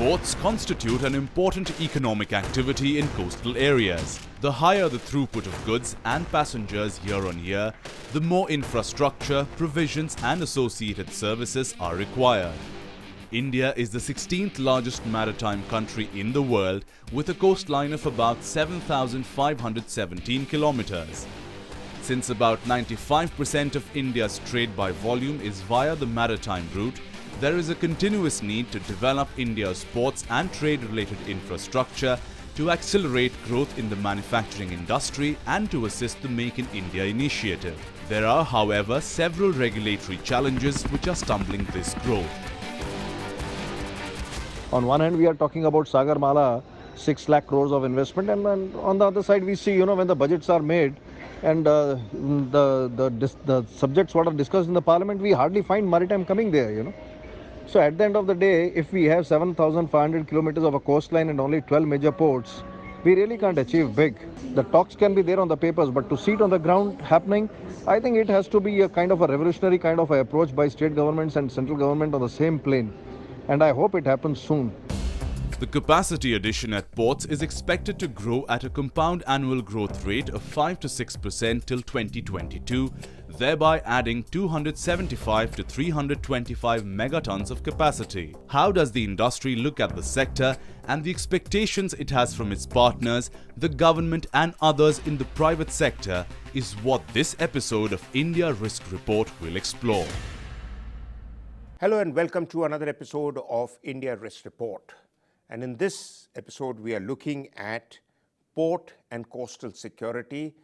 Ports constitute an important economic activity in coastal areas. The higher the throughput of goods and passengers year on year, the more infrastructure, provisions and associated services are required. India is the 16th largest maritime country in the world with a coastline of about 7,517 kilometers. Since about 95% of India's trade by volume is via the maritime route, there is a continuous need to develop India's ports and trade-related infrastructure to accelerate growth in the manufacturing industry and to assist the Make in India initiative. There are, however, several regulatory challenges which are stumbling this growth. On one hand, we are talking about Sagarmala, 6 lakh crores of investment, and on the other side, we see, when the budgets are made and the subjects what are discussed in the parliament, we hardly find maritime coming there, So at the end of the day, if we have 7,500 kilometers of a coastline and only 12 major ports, we really can't achieve big. The talks can be there on the papers, but to see it on the ground happening, I think it has to be a kind of a revolutionary kind of approach by state governments and central government on the same plane. And I hope it happens soon. The capacity addition at ports is expected to grow at a compound annual growth rate of 5 to 6% till 2022, thereby adding 275 to 325 megatons of capacity. How does the industry look at the sector and the expectations it has from its partners, the government and others in the private sector is what this episode of India Risk Report will explore. Hello and welcome to another episode of India Risk Report. And in this episode, we are looking at port and coastal security,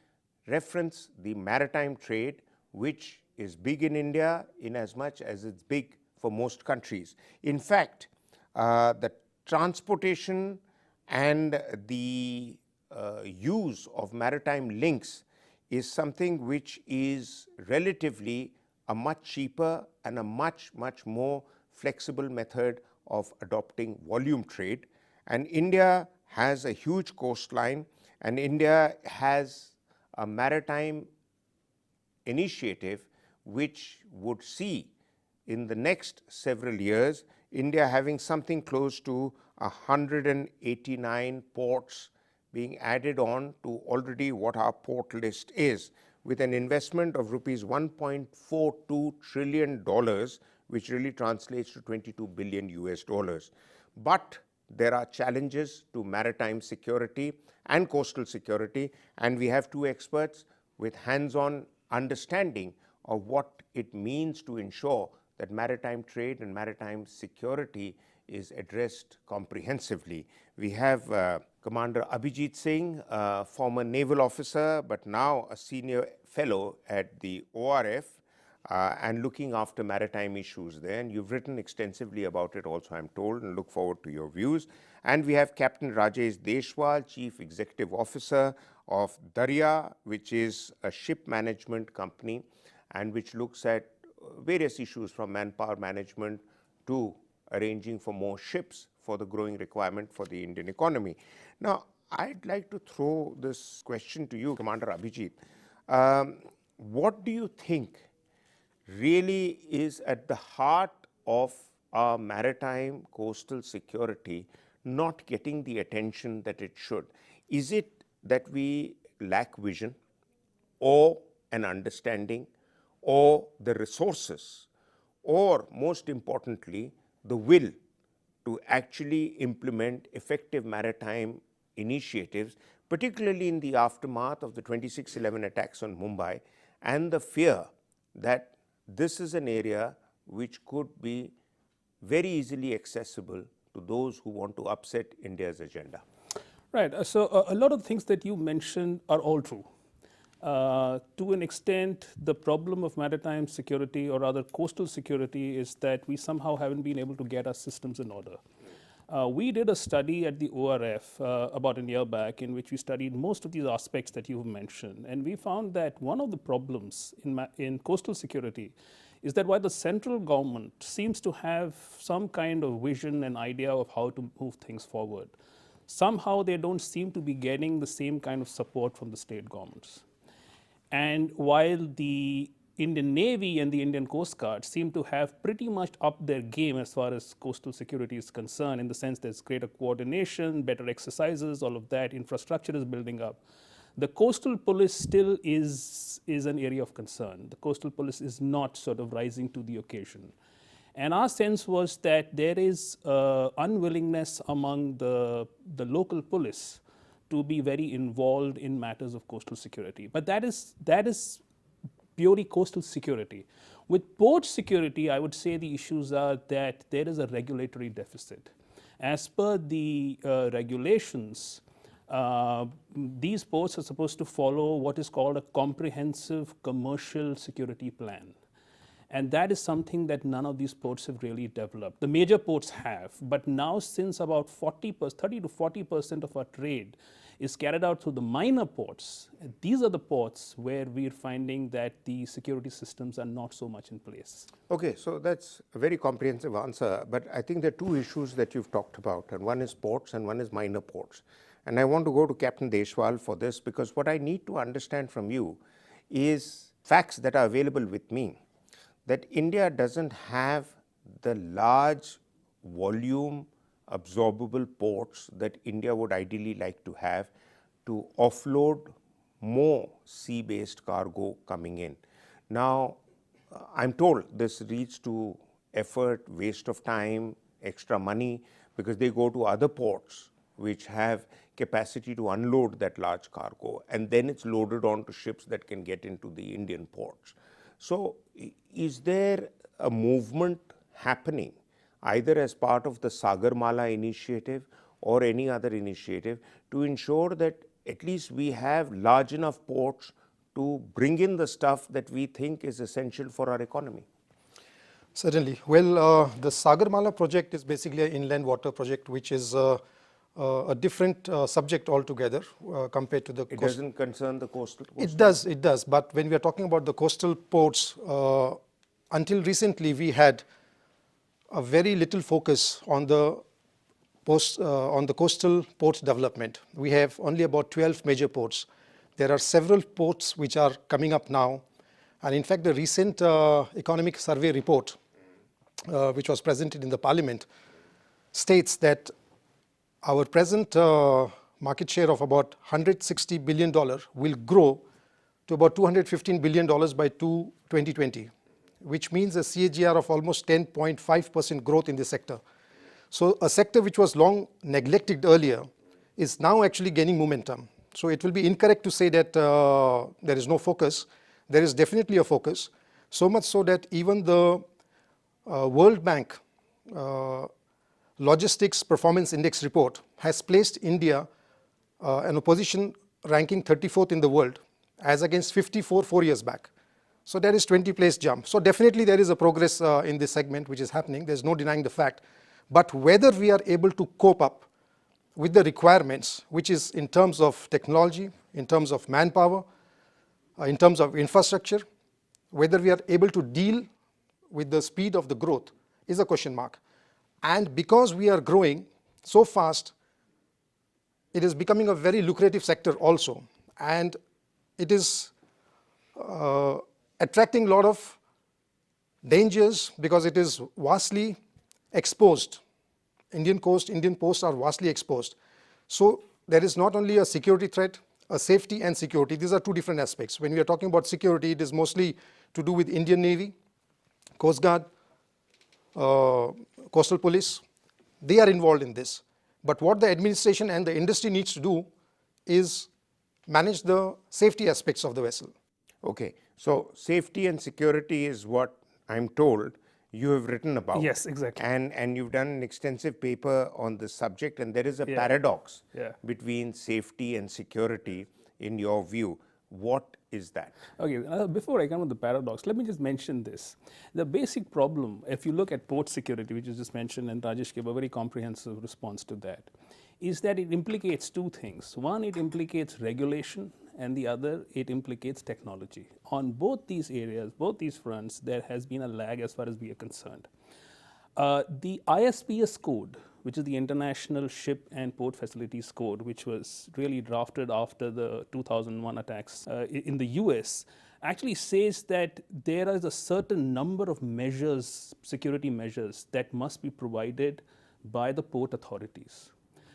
reference the maritime trade, which is big in India in as much as it's big for most countries. In fact, the transportation and the use of maritime links is something which is relatively a much cheaper and a much more flexible method of adopting volume trade. And India has a huge coastline, and India has a maritime initiative which would see in the next several years India having something close to 189 ports being added on to already what our port list is, with an investment of rupees $1.42 trillion, which really translates to 22 billion US dollars. But there are challenges to maritime security and coastal security, and we have two experts with hands-on understanding of what it means to ensure that maritime trade and maritime security is addressed comprehensively. We have Commander Abhijit Singh, former naval officer, but now a senior fellow at the ORF and looking after maritime issues there. And you've written extensively about it also, I'm told, and look forward to your views. And we have Captain Rajesh Deshwal, Chief Executive Officer of Darya, which is a ship management company and which looks at various issues from manpower management to arranging for more ships for the growing requirement for the Indian economy. Now, I'd like to throw this question to you, Commander Abhijit. What do you think really is at the heart of our maritime coastal security not getting the attention that it should? Is it that we lack vision or an understanding or the resources, or most importantly, the will to actually implement effective maritime initiatives, particularly in the aftermath of the 26/11 attacks on Mumbai and the fear that this is an area which could be very easily accessible to those who want to upset India's agenda? Right. So a lot of things that you mentioned are all true. To an extent, the problem of maritime security, or rather coastal security, is that we somehow haven't been able to get our systems in order. We did a study at the ORF about a year back in which we studied most of these aspects that you've mentioned. And we found that one of the problems in coastal security is that while the central government seems to have some kind of vision and idea of how to move things forward, somehow they don't seem to be getting the same kind of support from the state governments. And while the Indian Navy and the Indian Coast Guard seem to have pretty much upped their game as far as coastal security is concerned, in the sense there's greater coordination, better exercises, all of that, infrastructure is building up. The coastal police still is an area of concern. The coastal police is not sort of rising to the occasion. And our sense was that there is unwillingness among the local police to be very involved in matters of coastal security. But that is purely coastal security. With port security, I would say the issues are that there is a regulatory deficit. As per the regulations, these ports are supposed to follow what is called a comprehensive commercial security plan. And that is something that none of these ports have really developed. The major ports have, but now since about 30 to 40% of our trade is carried out through the minor ports, these are the ports where we're finding that the security systems are not so much in place. Okay, so that's a very comprehensive answer, but I think there are two issues that you've talked about, and one is ports and one is minor ports. And I want to go to Captain Deshwal for this, because what I need to understand from you is facts that are available with me, that India doesn't have the large volume absorbable ports that India would ideally like to have to offload more sea-based cargo coming in. Now, I'm told this leads to effort, waste of time, extra money, because they go to other ports which have capacity to unload that large cargo, and then it's loaded onto ships that can get into the Indian ports. So, is there a movement happening either as part of the Sagarmala initiative or any other initiative to ensure that at least we have large enough ports to bring in the stuff that we think is essential for our economy? Certainly. Well, the Sagarmala project is basically an inland water project, which is a different subject altogether compared to the It doesn't concern the coastal. It does. But when we are talking about the coastal ports, until recently we had a very little focus on the coastal port development. We have only about 12 major ports. There are several ports which are coming up now, and in fact the recent economic survey report, which was presented in the Parliament, states that our present market share of about $160 billion will grow to about $215 billion by 2020, which means a CAGR of almost 10.5% growth in this sector. So a sector which was long neglected earlier is now actually gaining momentum. So it will be incorrect to say that there is no focus. There is definitely a focus, so much so that even the World Bank Logistics Performance Index report has placed India in a position ranking 34th in the world, as against 54 4 years back. So there is 20 place jump. So definitely there is a progress in this segment which is happening. There's no denying the fact. But whether we are able to cope up with the requirements, which is in terms of technology, in terms of manpower, in terms of infrastructure, whether we are able to deal with the speed of the growth is a question mark. And because we are growing so fast, it is becoming a very lucrative sector also. And it is attracting a lot of dangers because it is vastly exposed. Indian coast, Indian ports are vastly exposed. So there is not only a security threat, a safety and security. These are two different aspects. When we are talking about security, it is mostly to do with Indian Navy, Coast Guard, Coastal Police. They are involved in this. But what the administration and the industry needs to do is manage the safety aspects of the vessel. Okay, so safety and security is what I'm told you have written about. Yes, exactly. And you've done an extensive paper on this subject, and there is a paradox between safety and security in your view. What is that? Okay, before I come to the paradox, let me just mention this. The basic problem, if you look at port security, which you just mentioned, and Rajesh gave a very comprehensive response to that, is that it implicates two things. One, it implicates regulation, and the other, it implicates technology. On both these areas, both these fronts, there has been a lag as far as we are concerned. The ISPS code, which is the International Ship and Port Facilities Code, which was really drafted after the 2001 attacks in the US, actually says that there is a certain number of measures, security measures, that must be provided by the port authorities.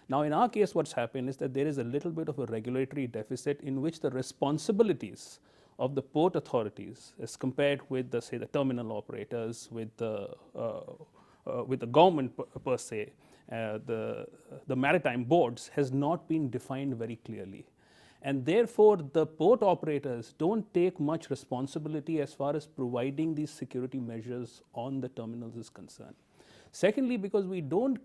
Now, in our case, what's happened is that there is a little bit of a regulatory deficit in which the responsibilities of the port authorities, as compared with, say, the terminal operators, with the government per se, the maritime boards, has not been defined very clearly. And therefore, the port operators don't take much responsibility as far as providing these security measures on the terminals is concerned. Secondly, because we don't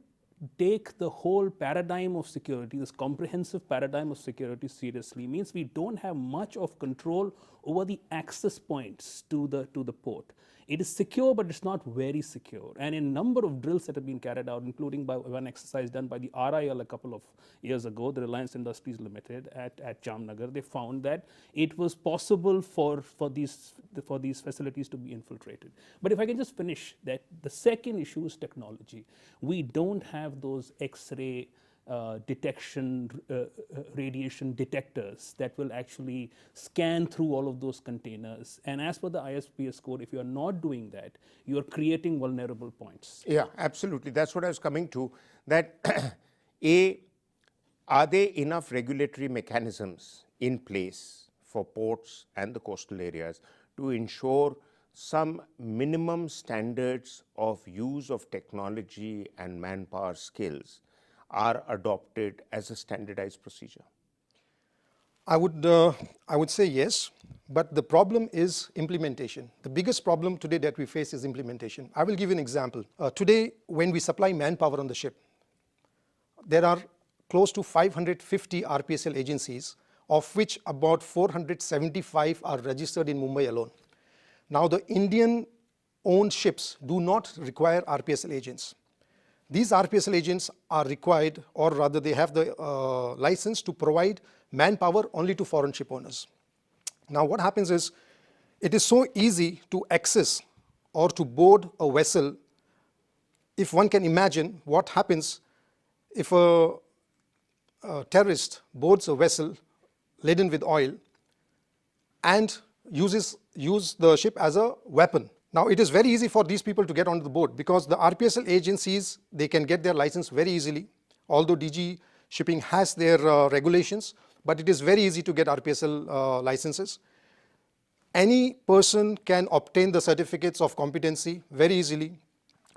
take the whole paradigm of security, this comprehensive paradigm of security seriously, means we don't have much of control over the access points to the port. It is secure, but it's not very secure. And in a number of drills that have been carried out, including by one exercise done by the RIL a couple of years ago, the Reliance Industries Limited at Jamnagar, they found that it was possible for these facilities to be infiltrated. But if I can just finish that, the second issue is technology. We don't have those X-ray detection, radiation detectors that will actually scan through all of those containers. And as per the ISPS code, if you are not doing that, you are creating vulnerable points. Yeah, absolutely. That's what I was coming to, that are there enough regulatory mechanisms in place for ports and the coastal areas to ensure some minimum standards of use of technology and manpower skills are adopted as a standardized procedure? I would say yes, but the problem is implementation. The biggest problem today that we face is implementation. I will give you an example. Today, when we supply manpower on the ship, there are close to 550 RPSL agencies, of which about 475 are registered in Mumbai alone. Now, the Indian-owned ships do not require RPSL agents. These RPSL agents are required, or rather they have the license to provide manpower only to foreign ship owners. Now what happens is, it is so easy to access or to board a vessel. If one can imagine what happens if a terrorist boards a vessel laden with oil and use the ship as a weapon. Now, it is very easy for these people to get onto the boat because the RPSL agencies, they can get their license very easily. Although DG Shipping has their regulations, but it is very easy to get RPSL licenses. Any person can obtain the certificates of competency very easily,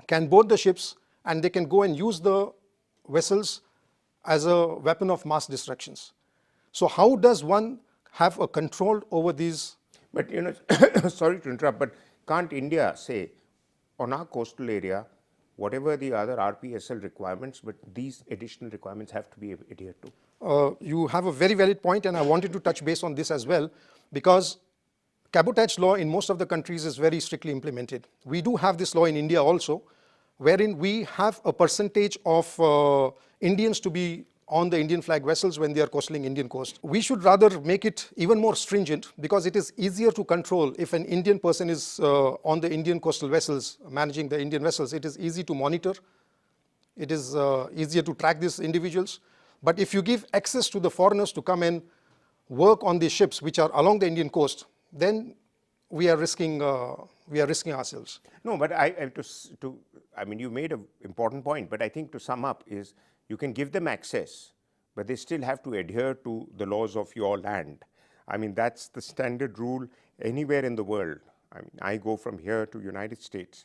can board the ships, and they can go and use the vessels as a weapon of mass destructions. So how does one have a control over these? But sorry to interrupt, but can't India say, on our coastal area, whatever the other RPSL requirements, but these additional requirements have to be adhered to? You have a very valid point, and I wanted to touch base on this as well, because cabotage law in most of the countries is very strictly implemented. We do have this law in India also, wherein we have a percentage of Indians to be on the Indian flag vessels when they are coasting Indian coast. We should rather make it even more stringent, because it is easier to control if an Indian person is on the Indian coastal vessels, managing the Indian vessels. It is easy to monitor. It is easier to track these individuals. But if you give access to the foreigners to come and work on these ships which are along the Indian coast, then we are risking ourselves. No, but I mean, you made an important point, but I think to sum up is, you can give them access, but they still have to adhere to the laws of your land. I mean, that's the standard rule anywhere in the world. I mean, I go from here to United States.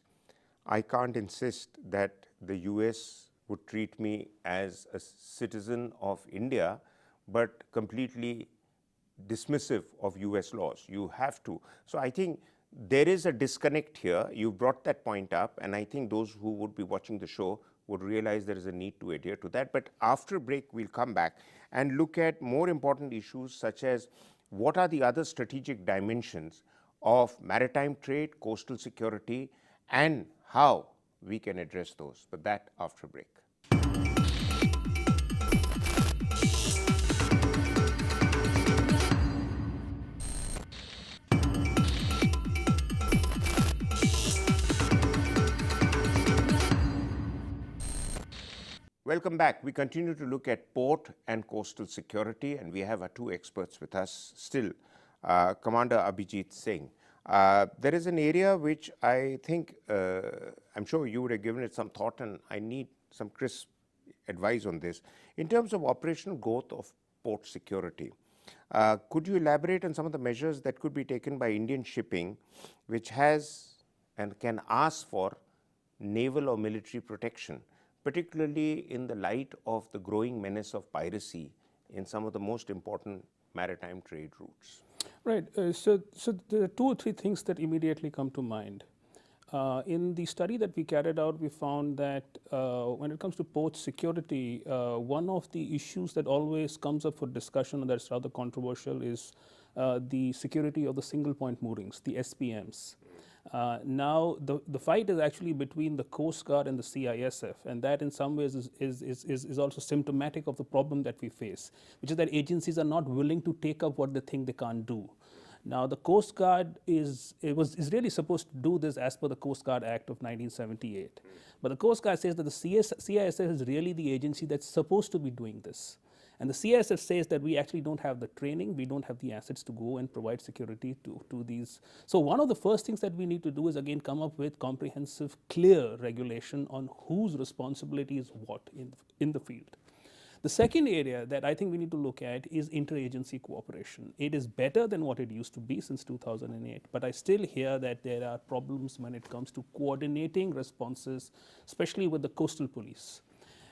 I can't insist that the US would treat me as a citizen of India, but completely dismissive of US laws. You have to. So I think there is a disconnect here. You brought that point up, and I think those who would be watching the show would realize there is a need to adhere to that. But after break, we'll come back and look at more important issues such as what are the other strategic dimensions of maritime trade, coastal security, and how we can address those. But that after break. Welcome back. We continue to look at port and coastal security, and we have our two experts with us still, Commander Abhijit Singh. There is an area which I think, I'm sure you would have given it some thought, and I need some crisp advice on this. In terms of operational growth of port security, could you elaborate on some of the measures that could be taken by Indian shipping, which has and can ask for naval or military protection, particularly in the light of the growing menace of piracy in some of the most important maritime trade routes? Right. So there are two or three things that immediately come to mind. In the study that we carried out, we found that when it comes to port security, one of the issues that always comes up for discussion and that's rather controversial is the security of the single point moorings, the SPMs. Now, the fight is actually between the Coast Guard and the CISF, and that in some ways is also symptomatic of the problem that we face, which is that agencies are not willing to take up what they think they can't do. Now, the Coast Guard is really supposed to do this as per the Coast Guard Act of 1978. But the Coast Guard says that the CISF is really the agency that's supposed to be doing this. And the CISF says that we actually don't have the training, we don't have the assets to go and provide security to these. So one of the first things that we need to do is again come up with comprehensive, clear regulation on whose responsibility is what in the field. The second area that I think we need to look at is interagency cooperation. It is better than what it used to be since 2008, but I still hear that there are problems when it comes to coordinating responses, especially with the coastal police.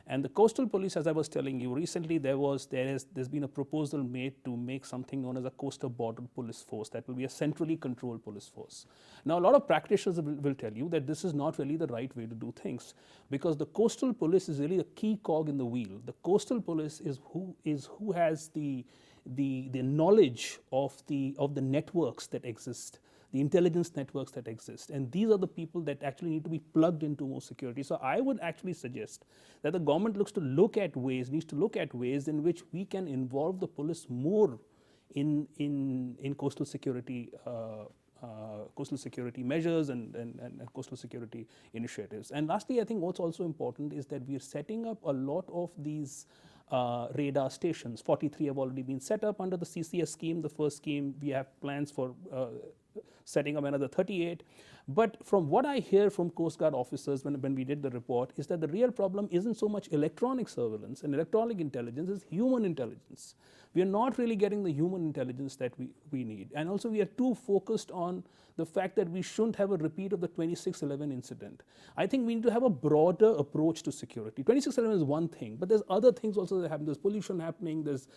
And the coastal police, as I was telling you, recently there's been a proposal made to make something known as a coastal border police force that will be a centrally controlled police force. Now, a lot of practitioners will tell you that this is not really the right way to do things, because the coastal police is really a key cog in the wheel. The coastal police is who has the knowledge of the networks that exist, the intelligence networks that exist. And these are the people that actually need to be plugged into more security. So I would actually suggest that the government needs to look at ways in which we can involve the police more in coastal security measures and coastal security initiatives. And lastly, I think what's also important is that we are setting up a lot of these radar stations. 43 have already been set up under the CCS scheme. The first scheme, we have plans for setting up another 38. But from what I hear from Coast Guard officers when we did the report is that the real problem isn't so much electronic surveillance and electronic intelligence, it's human intelligence. We are not really getting the human intelligence that we need. And also we are too focused on the fact that we shouldn't have a repeat of the 2611 incident. I think we need to have a broader approach to security. 2611 is one thing, but there's other things also that happen. There's pollution happening, there's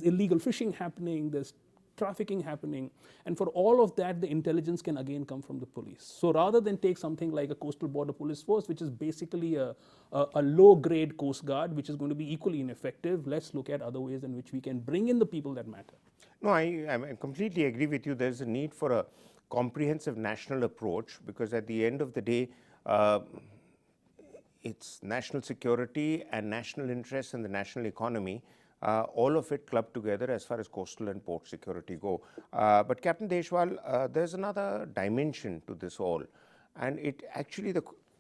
illegal fishing happening, there's trafficking happening, and for all of that the intelligence can again come from the police. So rather than take something like a coastal border police force, which is basically a low grade Coast Guard which is going to be equally ineffective, let's look at other ways in which we can bring in the people that matter. No, I completely agree with you. There's a need for a comprehensive national approach, because at the end of the day it's national security and national interests and the national economy, all of it clubbed together as far as coastal and port security go. But Captain Deshwal, there's another dimension to this all, and it actually,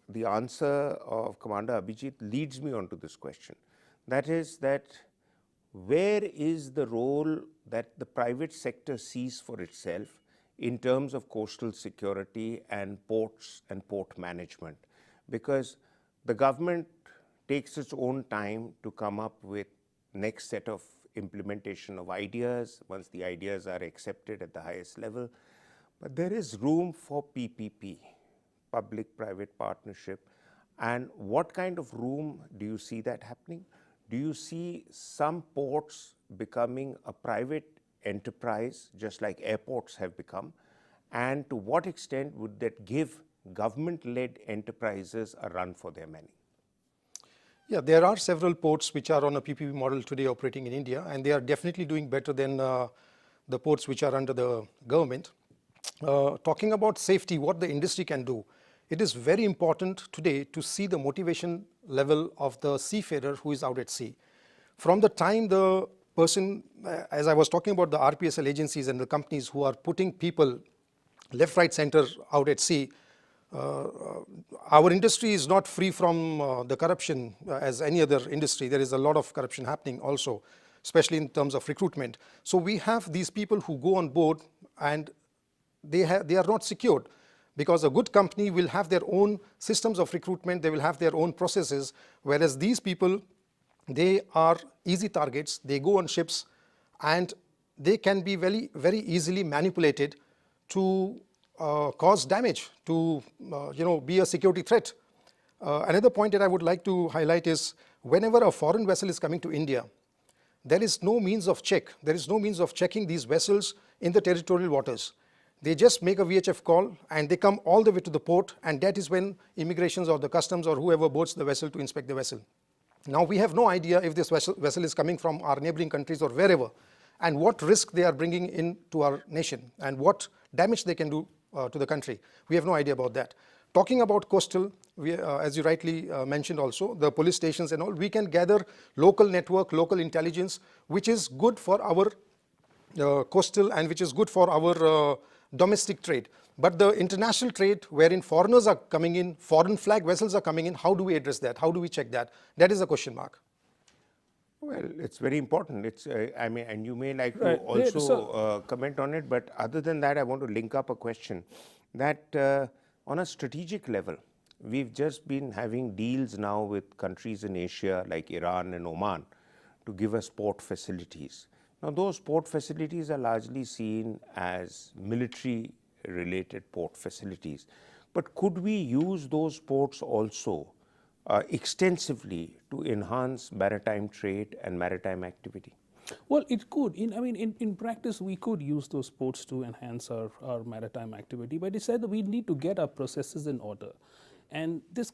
the answer of Commander Abhijit leads me on to this question. That is that where is the role that the private sector sees for itself in terms of coastal security and ports and port management? Because the government takes its own time to come up with next set of implementation of ideas once the ideas are accepted at the highest level. But there is room for PPP, public-private partnership. And what kind of room do you see that happening? Do you see some ports becoming a private enterprise, just like airports have become? And to what extent would that give government-led enterprises a run for their money? Yeah, there are several ports which are on a PPP model today operating in India, and they are definitely doing better than the ports which are under the government. Talking about safety, what the industry can do, it is very important today to see the motivation level of the seafarer who is out at sea. From the time the person, as I was talking about the RPSL agencies and the companies who are putting people left, right, center out at sea, Our industry is not free from the corruption as any other industry. There is a lot of corruption happening also, especially in terms of recruitment. So we have these people who go on board and they are not secured, because a good company will have their own systems of recruitment, they will have their own processes, whereas these people, they are easy targets, they go on ships and they can be very, very easily manipulated to cause damage, to be a security threat. Another point that I would like to highlight is whenever a foreign vessel is coming to India, there is no means of check. There is no means of checking these vessels in the territorial waters. They just make a VHF call and they come all the way to the port, and that is when immigrations or the customs or whoever boards the vessel to inspect the vessel. Now we have no idea if this vessel is coming from our neighboring countries or wherever, and what risk they are bringing into our nation and what damage they can do to the country. We have no idea about that. Talking about coastal, as you rightly mentioned also, the police stations and all, we can gather local network, local intelligence, which is good for our coastal and which is good for our domestic trade. But the international trade, wherein foreigners are coming in, foreign flag vessels are coming in, how do we address that? How do we check that? That is a question mark. Well, it's very important. It's, I mean, and you may like to Right. also comment on it, but other than that, I want to link up a question that on a strategic level, we've just been having deals now with countries in Asia like Iran and Oman to give us port facilities. Now, those port facilities are largely seen as military-related port facilities. But could we use those ports also extensively to enhance maritime trade and maritime activity? Well, it could. In practice, we could use those ports to enhance our maritime activity, but it said that we need to get our processes in order. And this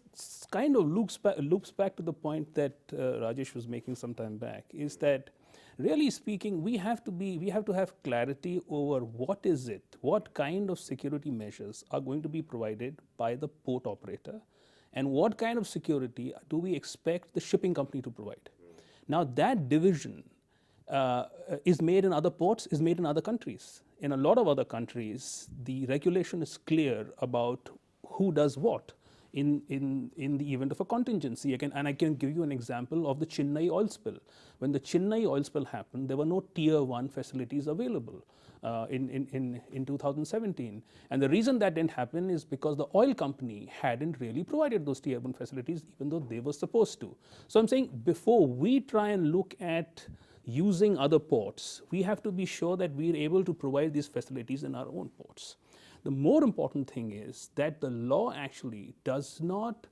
kind of loops back to the point that Rajesh was making some time back, is that really speaking, we have to have clarity over what kind of security measures are going to be provided by the port operator, and what kind of security do we expect the shipping company to provide. Now that division is made in other ports, is made in other countries. In a lot of other countries, the regulation is clear about who does what in the event of a contingency. And I can give you an example of the Chennai oil spill. When the Chennai oil spill happened, there were no tier 1 facilities available in 2017. And the reason that didn't happen is because the oil company hadn't really provided those tier 1 facilities, even though they were supposed to. So I'm saying, before we try and look at using other ports, we have to be sure that we're able to provide these facilities in our own ports. The more important thing is that the law actually does not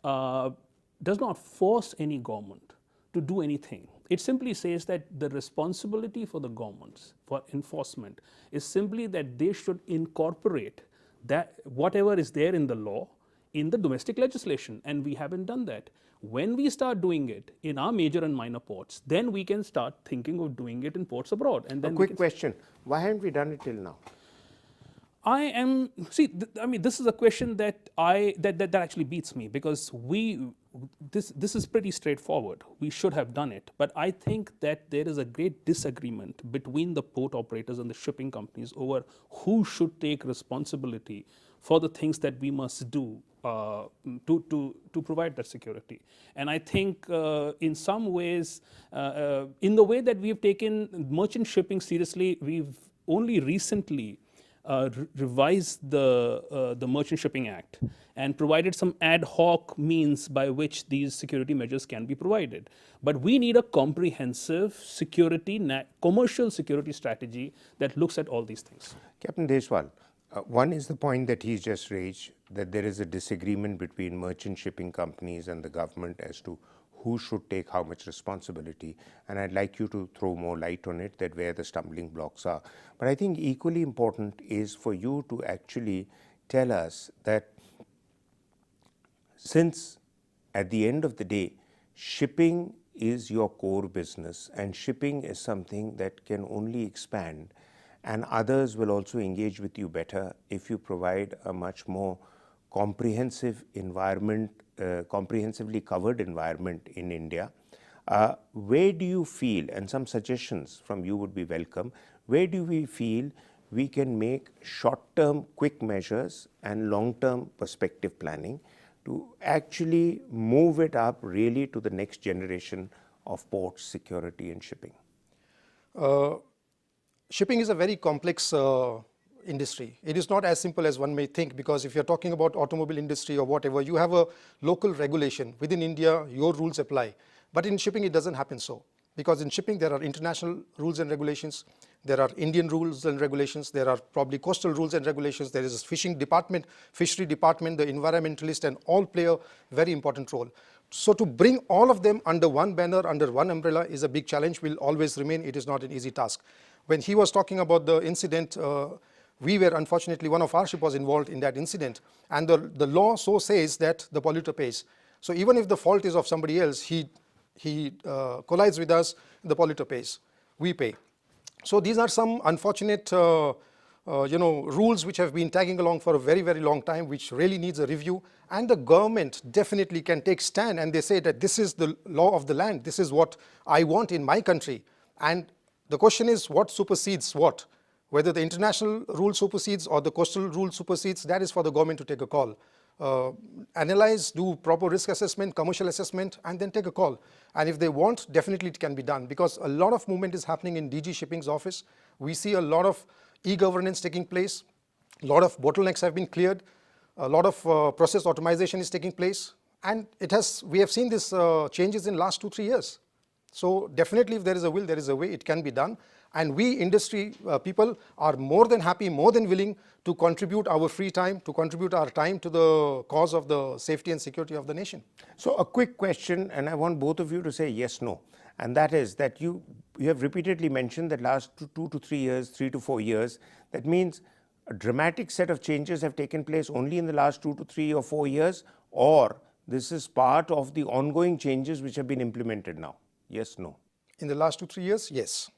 force any government to do anything. It simply says that the responsibility for the governments for enforcement is simply that they should incorporate that whatever is there in the law in the domestic legislation, and we haven't done that. When we start doing it in our major and minor ports, then we can start thinking of doing it in ports abroad. And then a quick question: why haven't we done it till now? This is a question that actually beats me, because this is pretty straightforward. We should have done it, but I think that there is a great disagreement between the port operators and the shipping companies over who should take responsibility for the things that we must do to provide that security. And I think in some ways, in the way that we've taken merchant shipping seriously, we've only recently revised the Merchant Shipping Act and provided some ad hoc means by which these security measures can be provided. But we need a comprehensive commercial security strategy that looks at all these things. Captain Deshwal, one is the point that he's just raised, that there is a disagreement between merchant shipping companies and the government as to who should take how much responsibility, and I'd like you to throw more light on it, that where the stumbling blocks are. But I think equally important is for you to actually tell us that, since at the end of the day, shipping is your core business, and shipping is something that can only expand, and others will also engage with you better if you provide a much more comprehensive environment, comprehensively covered environment in India. Where do you feel, and some suggestions from you would be welcome, where do we feel we can make short-term quick measures and long-term perspective planning to actually move it up really to the next generation of ports, security and shipping? Shipping is a very complex industry. It is not as simple as one may think, because if you're talking about automobile industry or whatever, you have a local regulation. Within India, your rules apply. But in shipping, it doesn't happen so. Because in shipping, there are international rules and regulations. There are Indian rules and regulations. There are probably coastal rules and regulations. There is a fishing department, fishery department, the environmentalist, and all play a very important role. So to bring all of them under one banner, under one umbrella is a big challenge, will always remain. It is not an easy task. When he was talking about the incident, we were, unfortunately, one of our ship was involved in that incident. And the law so says that the polluter pays. So even if the fault is of somebody else, he collides with us, the polluter pays, we pay. So these are some unfortunate rules which have been tagging along for a very, very long time, which really needs a review. And the government definitely can take stand, and they say that this is the law of the land, this is what I want in my country. And the question is, what supersedes what? Whether the international rule supersedes or the coastal rule supersedes, that is for the government to take a call. Analyze, do proper risk assessment, commercial assessment, and then take a call. And if they want, definitely it can be done, because a lot of movement is happening in DG Shipping's office. We see a lot of e-governance taking place. A lot of bottlenecks have been cleared. A lot of process automation is taking place. And we have seen these changes in last 2-3 years. So definitely, if there is a will, there is a way, it can be done. And we industry people are more than happy, more than willing to contribute our free time, to contribute our time to the cause of the safety and security of the nation. So a quick question, and I want both of you to say yes, no. And that is that you have repeatedly mentioned that last 2 to 3 years, 3 to 4 years, that means a dramatic set of changes have taken place only in the last 2 to 3 or 4 years, or this is part of the ongoing changes which have been implemented now? Yes, no. In the last 2-3 years, yes.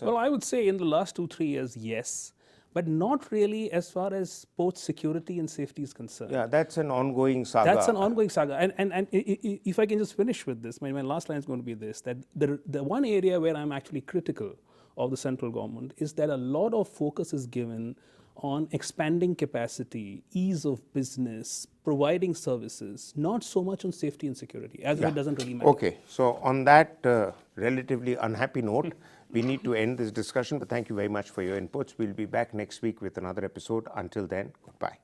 Well, I would say in the last 2-3 years, yes, but not really as far as port security and safety is concerned. Yeah, that's an ongoing saga. That's an ongoing saga. And if I can just finish with this, my last line is going to be this, that the one area where I'm actually critical of the central government is that a lot of focus is given on expanding capacity, ease of business, providing services, not so much on safety and security, as it doesn't really matter. Okay, so on that relatively unhappy note, we need to end this discussion, but thank you very much for your inputs. We'll be back next week with another episode. Until then, goodbye.